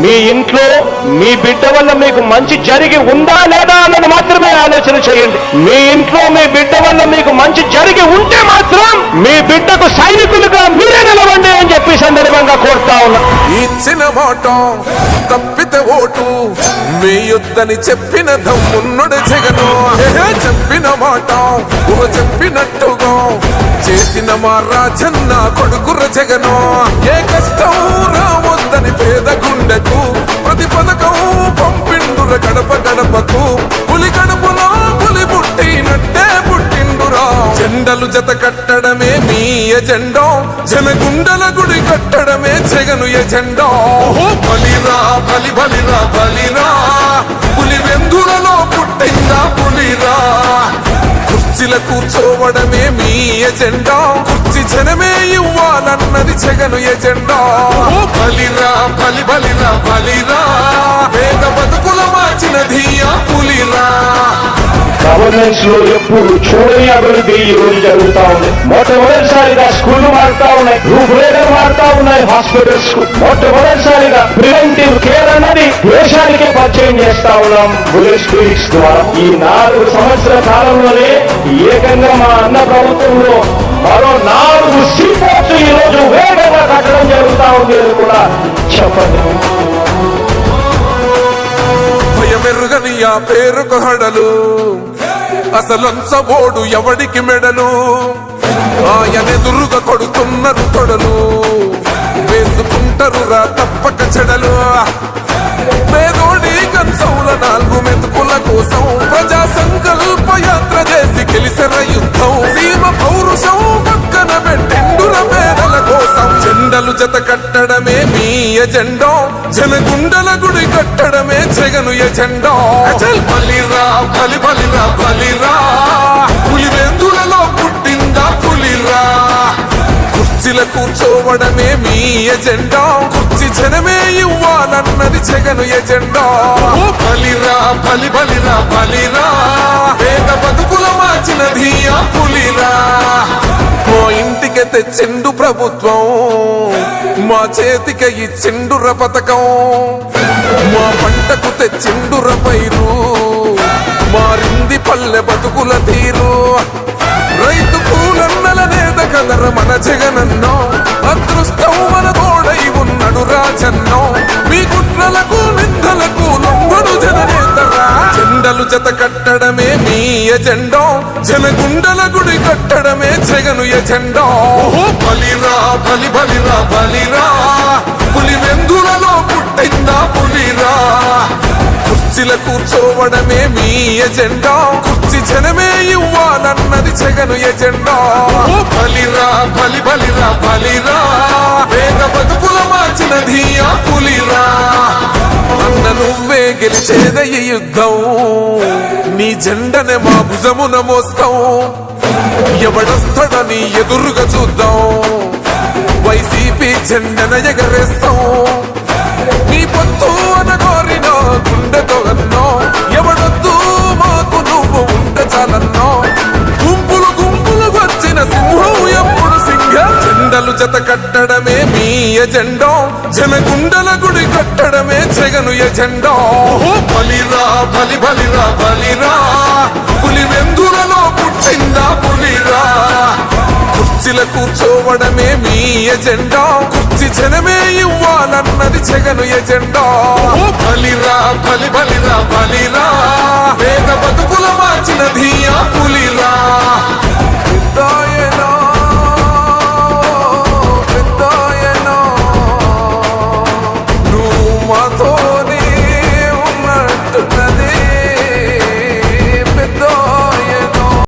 మీ ఇంట్లో మీ బిడ్డ వల్ల మీకు మంచి జరిగి ఉందా లేదా అన్నది మాత్రమే ఆలోచన చేయండి. మీ ఇంట్లో మీ బిడ్డ వల్ల మీకు మంచి జరిగి ఉంటే మాత్రం మీ బిడ్డకు సైనికులుగా మీరే నిలవండి అని చెప్పి సందర్భంగా కోరుతా ఉన్నా. ఇచ్చిన మాట తప్పితే ఓటు మీ యుద్ధని చెప్పిన దమ్మున్నడు జగను. చెప్పిన మాట చెప్పినట్టుగా చేసిన మా రాజన్న కొడుకుర జగను. ఏ కష్టం రావద్దని పేద గుండెకు ప్రతి పథకం పంపిండుర గడప గడపకు. పులి గడపలో పులి పుట్టినట్టే పుట్టిండురా. జెండలు జత కట్టడమే మీ ఎజెండా, జనగుండల గుడి కట్టడమే జగను ఎజెండా. బలిరా బలి బలిరా బలిరా, పులి వెందులలో పుట్టిందా పులిరా. కుర్చీల కూర్చోవడమే మీ ఎజెండా, కుర్చీ జనమే ఇవ్వాలన్నది జగను ఎజెండా. బలిరా బలి బలిరా బలిరా, పేద బతుకుల మార్చినది ఆ పులిరా. గవర్నెన్స్ లో ఎప్పుడు చూడని అభివృద్ధి ఈ రోజు జరుగుతా ఉంది. మొట్టమొదటిసారిగా స్కూళ్లు మారుతా ఉన్నాయి, రూపురేఖలు మారుతా ఉన్నాయి. హాస్పిటల్స్ మొట్టమొదటిసారిగా ప్రివెంటివ్ కేర్ అన్నది దేశానికే పరిచయం చేస్తా ఉన్నాం బుల్లెట్ క్లినిక్స్ ద్వారా. ఈ 4 సంవత్సరాల కాలంలోనే ఏకంగా మా అన్న ప్రభుత్వంలో మరో 4 సీపోర్ట్స్ ఈ రోజు వేగంగా కట్టడం జరుగుతా ఉంది అని కూడా చెప్పండి. భయమెరుగని ఆ పేరుకు హడలు, అసలంచబోడు ఎవడికి మెడలు. ఆయనెదురుగా కొడుతున్నారు తొడలు, వేసుకుంటారు రా తప్పక చెడలు. పేదోడి కంచౌల 4 మెతుకుల కోసం ప్రజా సంకల్ప యాత్ర చేసి గెలిసిన యుద్ధం. సీమ పౌరుషం పక్కన పెట్టిండుర పేదల కోసం. జెండలు జత కట్టడమే మీ ఎజెండా, జనగుండల గుడి కట్టడమే జగను ఎజెండా. బలిరా బలి బలిరా బలిరా, పులి వెందులలో పుట్టిందా పులిరా. కుర్చీల కూర్చోవడమే మీ ఎజెండా, కుర్చీ జనమే ఇవ్వాలన్నది జగను ఎజెండా. బలిరా బలి బలిరా బలిరా, పేద బతుకుల మార్చినది ఆ పులిరా. మా ఇంటికి తెచ్చిండు ప్రభుత్వం, మా చేతికి ఇచ్చిండుర పథకం. మా పంటకు తెచ్చిండుర పైరు, మారింది పల్లె బతుకుల తీరు. రైతు కూలన్నల నేత కదర మన జగనన్నో, అదృష్టం మన తోడై ఉన్నడు రాజన్నో. మీ కుట్రలకు నిందలకు లొంగడు జననేతరా. జెండలు జత కట్టడమే మీ ఎజెండా, జనగుండల గుడి కట్టడమే జగను ఎజెండా. బలిరా బలి బలిరా బలిరా, పులి వెందులలో పుట్టిందా పులిరా. కుర్చీల కూర్చోవడమే మీ ఎజెండా, కుర్చీ జనమే ఇవ్వాలన్నది జగను ఎజెండా. బలిరా బలి బలిరా బలిరా, పేద బతుకుల మార్చినది ఆ పులిరా. అన్న నువ్వే గెలిచేద ఈ యుద్ధం, నీ జెండనే మా భుజమున మోస్తాం. ఎవడొస్తాడని ఎదురుగా చూద్దాం, వైసీపీ జెండన ఎగరేస్తాం. నీ పొత్తు అనగోరినో గుండెతో అన్నో, ఎవడొద్దు మాకు నువ్వు ఉంటే చాలన్నో. గుంపులు గుంపులు వచ్చిన సింహం ఎప్పుడు సింగ. జెండలు జత కట్టడమే మీ ఎజెండా, జనగుండల గుడి కట్టడమే జగను ఎజెండా. బలిరా బలి బలిరా బలిరా, పులి వెందులలో పుట్టిందా పులిరా. కుర్చీల కూర్చోవడమే మీ ఎజెండా, కుర్చీ జనమే ఇవ్వాలన్నది జగను ఎజెండా. బలిరా బలి బలిరా బలిరా,